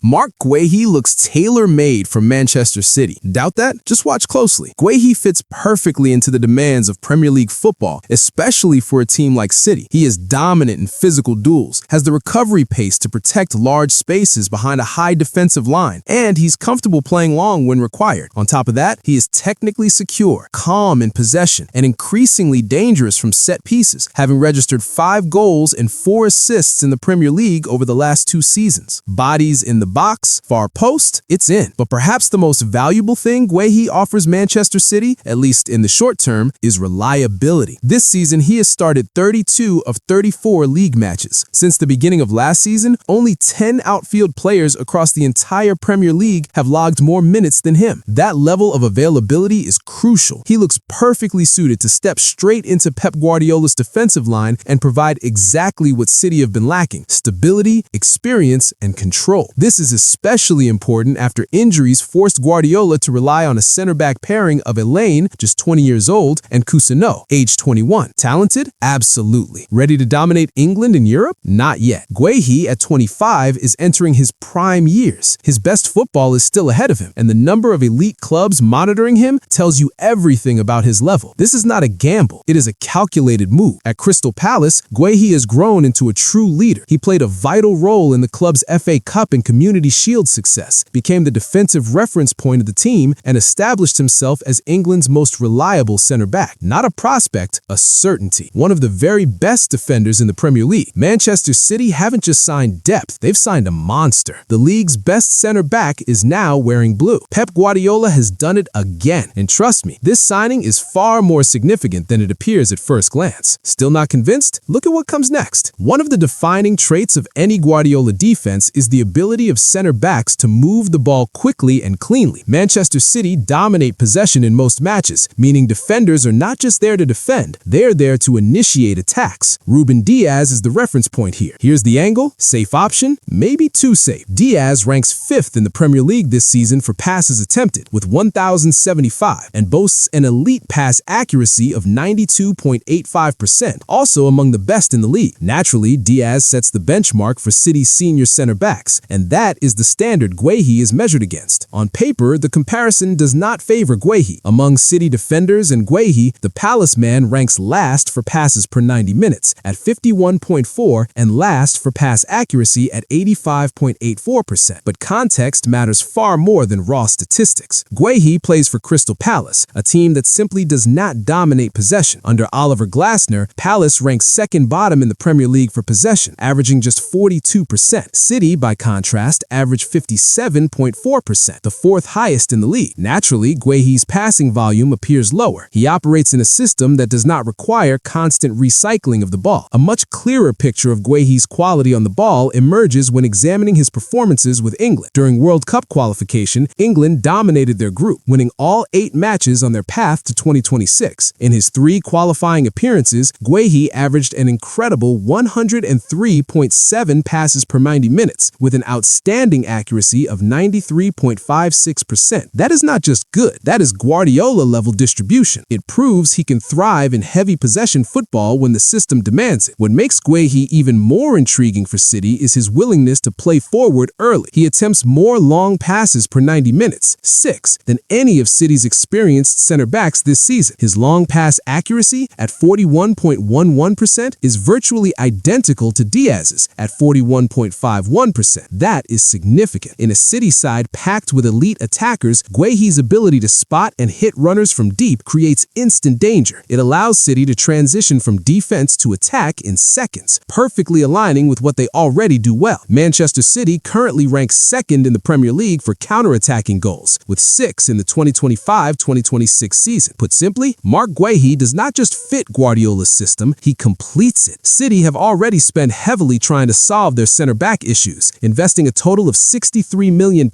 Marc Guehi looks tailor-made for Manchester City. Doubt that? Just watch closely. Guehi fits perfectly into the demands of Premier League football, especially for a team like City. He is dominant in physical duels, has the recovery pace to protect large spaces behind a high defensive line, and he's comfortable playing long when required. On top of that, he is technically secure, calm in possession, and increasingly dangerous from set pieces, having registered 5 goals and 4 assists in the Premier League over the last 2 seasons. Bodies in the box, far post, it's in. But perhaps the most valuable thing Guehi offers Manchester City, at least in the short term, is reliability. This season, he has started 32 of 34 league matches. Since the beginning of last season, only 10 outfield players across the entire Premier League have logged more minutes than him. That level of availability is crucial. He looks perfectly suited to step straight into Pep Guardiola's defensive line and provide exactly what City have been lacking: stability, experience, and control. This is especially important after injuries forced Guardiola to rely on a center-back pairing of Elaine, just 20 years old, and Cousineau, age 21. Talented? Absolutely. Ready to dominate England and Europe? Not yet. Guehi, at 25, is entering his prime years. His best football is still ahead of him, and the number of elite clubs monitoring him tells you everything about his level. This is not a gamble. It is a calculated move. At Crystal Palace, Guehi has grown into a true leader. He played a vital role in the club's FA Cup and Community Shield success, became the defensive reference point of the team, and established himself as England's most reliable center-back. Not a prospect, a certainty. One of the very best defenders in the Premier League. Manchester City haven't just signed depth, they've signed a monster. The league's best center-back is now wearing blue. Pep Guardiola has done it again, and trust me, this signing is far more significant than it appears at first glance. Still not convinced? Look at what comes next. One of the defining traits of any Guardiola defense is the ability of center backs to move the ball quickly and cleanly. Manchester City dominate possession in most matches, meaning defenders are not just there to defend, they're there to initiate attacks. Ruben Diaz is the reference point here. Here's the angle, safe option, maybe too safe. Diaz ranks 5th in the Premier League this season for passes attempted, with 1,075, and boasts an elite pass accuracy of 92.85%, also among the best in the league. Naturally, Diaz sets the benchmark for City's senior center backs, and that is the standard Guehi is measured against. On paper, the comparison does not favor Guehi. Among City defenders and Guehi, the Palace man ranks last for passes per 90 minutes at 51.4 and last for pass accuracy at 85.84%. But context matters far more than raw statistics. Guehi plays for Crystal Palace, a team that simply does not dominate possession. Under Oliver Glasner, Palace ranks second bottom in the Premier League for possession, averaging just 42%. City, by contrast, averaged 57.4%, the 4th highest in the league. Naturally, Guehi's passing volume appears lower. He operates in a system that does not require constant recycling of the ball. A much clearer picture of Guehi's quality on the ball emerges when examining his performances with England. During World Cup qualification, England dominated their group, winning all 8 matches on their path to 2026. In his 3 qualifying appearances, Guehi averaged an incredible 103.7 passes per 90 minutes, with an outstanding accuracy of 93.56%. That is not just good, that is Guardiola-level distribution. It proves he can thrive in heavy possession football when the system demands it. What makes Guehi even more intriguing for City is his willingness to play forward early. He attempts more long passes per 90 minutes, 6, than any of City's experienced center backs this season. His long pass accuracy at 41.11% is virtually identical to Diaz's at 41.51%. That is significant. In a City side packed with elite attackers, Guehi's ability to spot and hit runners from deep creates instant danger. It allows City to transition from defense to attack in seconds, perfectly aligning with what they already do well. Manchester City currently ranks 2nd in the Premier League for counter-attacking goals, with 6 in the 2025-2026 season. Put simply, Marc Guehi does not just fit Guardiola's system, he completes it. City have already spent heavily trying to solve their center-back issues, investing a total of £63 million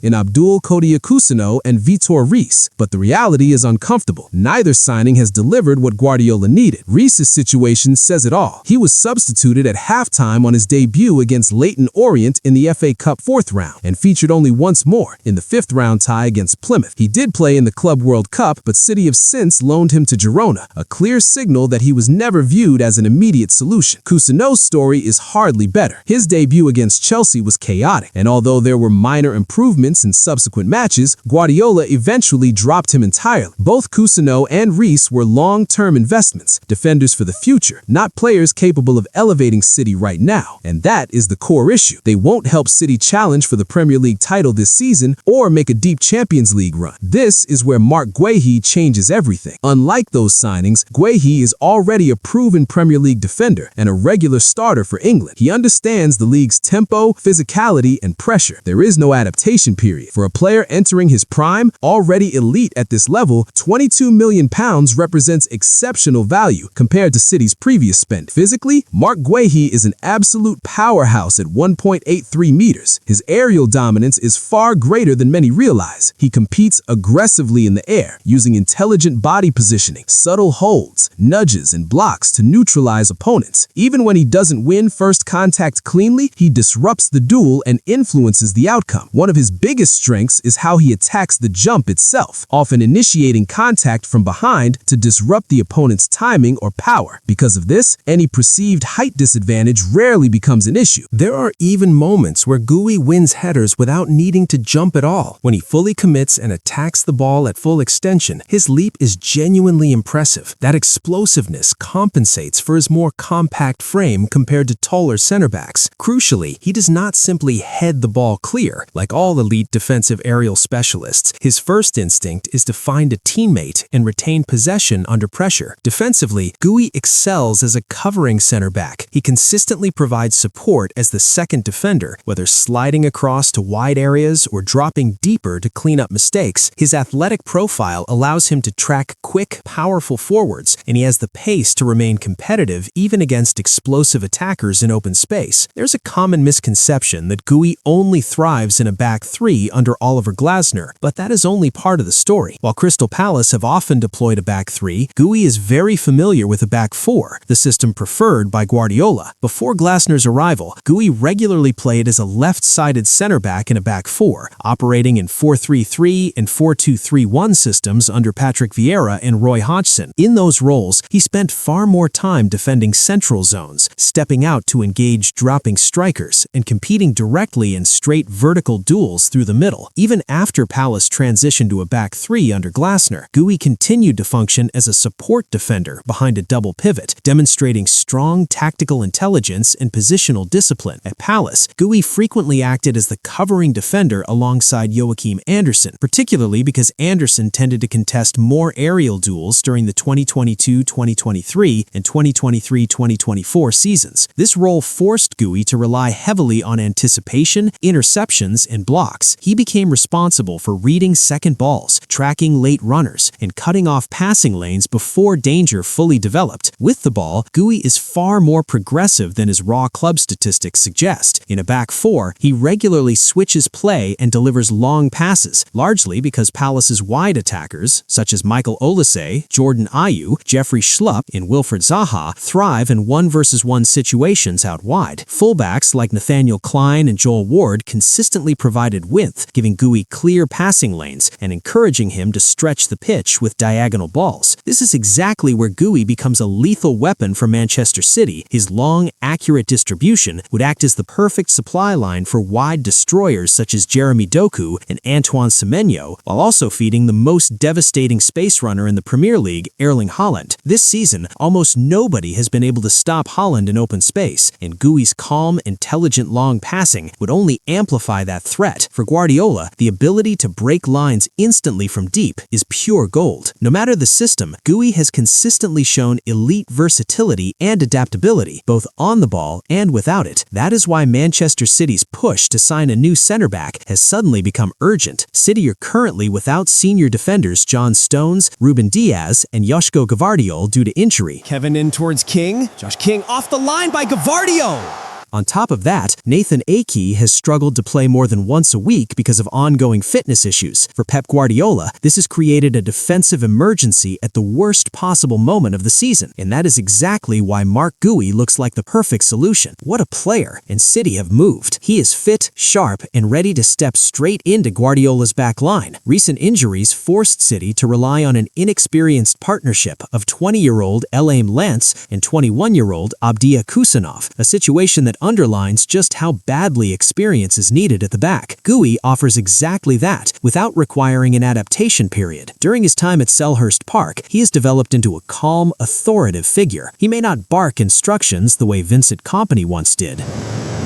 in Abdul Kodia Cousineau and Vitor Reis. But the reality is uncomfortable. Neither signing has delivered what Guardiola needed. Reis's situation says it all. He was substituted at halftime on his debut against Leyton Orient in the FA Cup 4th round and featured only once more in the 5th round tie against Plymouth. He did play in the Club World Cup, but City have since loaned him to Girona, a clear signal that he was never viewed as an immediate solution. Cousineau's story is hardly better. His debut against Chelsea was chaotic. chaotic. And although there were minor improvements in subsequent matches, Guardiola eventually dropped him entirely. Both Coutinho and Reece were long-term investments, defenders for the future, not players capable of elevating City right now. And that is the core issue. They won't help City challenge for the Premier League title this season or make a deep Champions League run. This is where Marc Guéhi changes everything. Unlike those signings, Guéhi is already a proven Premier League defender and a regular starter for England. He understands the league's tempo, physicality, and pressure. There is no adaptation period. For a player entering his prime, already elite at this level, £22 million represents exceptional value compared to City's previous spend. Physically, Marc Guéhi is an absolute powerhouse at 1.83 meters. His aerial dominance is far greater than many realize. He competes aggressively in the air, using intelligent body positioning, subtle holds, nudges, and blocks to neutralize opponents. Even when he doesn't win first contact cleanly, he disrupts the duel and influences the outcome. One of his biggest strengths is how he attacks the jump itself, often initiating contact from behind to disrupt the opponent's timing or power. Because of this, any perceived height disadvantage rarely becomes an issue. There are even moments where Guehi wins headers without needing to jump at all. When he fully commits and attacks the ball at full extension, his leap is genuinely impressive. That explosiveness compensates for his more compact frame compared to taller center backs. Crucially, he does not simply head the ball clear. Like all elite defensive aerial specialists, his first instinct is to find a teammate and retain possession under pressure. Defensively, Guehi excels as a covering center back. He consistently provides support as the second defender, whether sliding across to wide areas or dropping deeper to clean up mistakes. His athletic profile allows him to track quick, powerful forwards, and he has the pace to remain competitive even against explosive attackers in open space. There's a common misconception that Guehi only thrives in a back three under Oliver Glasner, but that is only part of the story. While Crystal Palace have often deployed a back three, Guehi is very familiar with a back four, the system preferred by Guardiola. Before Glasner's arrival, Guehi regularly played as a left-sided center back in a back four, operating in 4-3-3 and 4-2-3-1 systems under Patrick Vieira and Roy Hodgson. In those roles, he spent far more time defending central zones, stepping out to engage dropping strikers, and competing directly in straight vertical duels through the middle. Even after Palace transitioned to a back three under Glasner, Guehi continued to function as a support defender behind a double pivot, demonstrating strong tactical intelligence and positional discipline. At Palace, Guehi frequently acted as the covering defender alongside Joachim Andersen, particularly because Andersen tended to contest more aerial duels during the 2022-2023 and 2023-2024 seasons. This role forced Guehi to rely heavily on anticipation, interceptions, and blocks. He became responsible for reading second balls, tracking late runners, and cutting off passing lanes before danger fully developed. With the ball, Guehi is far more progressive than his raw club statistics suggest. In a back four, he regularly switches play and delivers long passes, largely because Palace's wide attackers, such as Michael Olise, Jordan Ayew, Jeffrey Schlupp, and Wilfried Zaha, thrive in 1-versus-1 situations out wide. Fullbacks like Nathaniel Klein and Joel Ward consistently provided width, giving Guehi clear passing lanes and encouraging him to stretch the pitch with diagonal balls. This is exactly where Guehi becomes a lethal weapon for Manchester City. His long, accurate distribution would act as the perfect supply line for wide destroyers such as Jeremy Doku and Antoine Semenyo, while also feeding the most devastating space runner in the Premier League, Erling Haaland. This season, almost nobody has been able to stop Haaland in open space, and Guehi's calm, intelligent long passing would only amplify that threat. For Guardiola, the ability to break lines instantly from deep is pure gold. No matter the system, Guehi has consistently shown elite versatility and adaptability, both on the ball and without it. That is why Manchester City's push to sign a new center back has suddenly become urgent. City are currently without senior defenders John Stones, Ruben Diaz, and Joško Gvardiol due to injury. Kevin in towards King. Josh King off the line by Gvardiol. On top of that, Nathan Ake has struggled to play more than once a week because of ongoing fitness issues. For Pep Guardiola, this has created a defensive emergency at the worst possible moment of the season, and that is exactly why Marc Guehi looks like the perfect solution. What a player, and City have moved. He is fit, sharp, and ready to step straight into Guardiola's back line. Recent injuries forced City to rely on an inexperienced partnership of 20-year-old Elaim Lance and 21-year-old Abdia Kusanov, a situation that underlines just how badly experience is needed at the back. Guehi offers exactly that, without requiring an adaptation period. During his time at Selhurst Park, he has developed into a calm, authoritative figure. He may not bark instructions the way Vincent Kompany once did.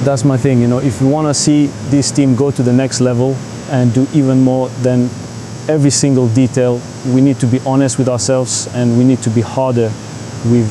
That's my thing, if we want to see this team go to the next level and do even more than every single detail, we need to be honest with ourselves and we need to be harder.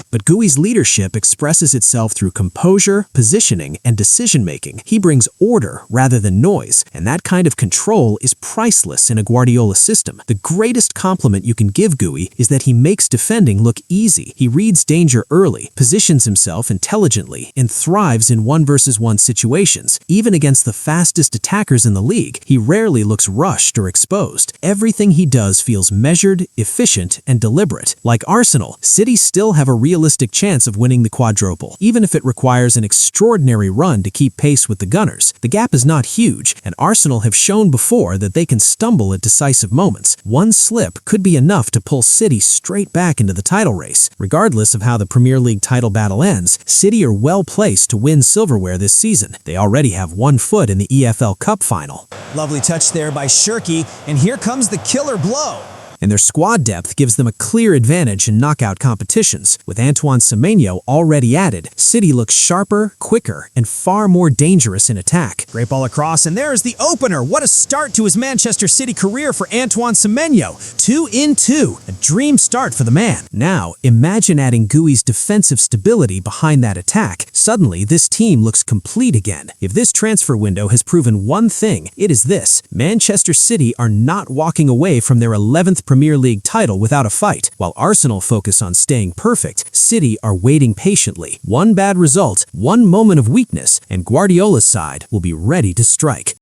But Guehi's leadership expresses itself through composure, positioning, and decision-making. He brings order rather than noise, and that kind of control is priceless in a Guardiola system. The greatest compliment you can give Guehi is that he makes defending look easy. He reads danger early, positions himself intelligently, and thrives in 1-versus-1 situations. Even against the fastest attackers in the league, he rarely looks rushed or exposed. Everything he does feels measured, efficient, and deliberate. Like Arsenal, City still have a realistic chance of winning the quadruple, even if it requires an extraordinary run to keep pace with the Gunners. The gap is not huge, and Arsenal have shown before that they can stumble at decisive moments. One slip could be enough to pull City straight back into the title race. Regardless of how the Premier League title battle ends, City are well placed to win silverware this season. They already have one foot in the EFL Cup final. Lovely touch there by Shirky, and here comes the killer blow. And their squad depth gives them a clear advantage in knockout competitions. With Antoine Semenyo already added, City looks sharper, quicker, and far more dangerous in attack. Great ball across, and there's the opener. What a start to his Manchester City career for Antoine Semenyo. 2 in 2. A dream start for the man. Now, imagine adding Guehi's defensive stability behind that attack. Suddenly, this team looks complete again. If this transfer window has proven one thing, it is this: Manchester City are not walking away from their 11th Premier League title without a fight. While Arsenal focus on staying perfect, City are waiting patiently. One bad result, one moment of weakness, and Guardiola's side will be ready to strike.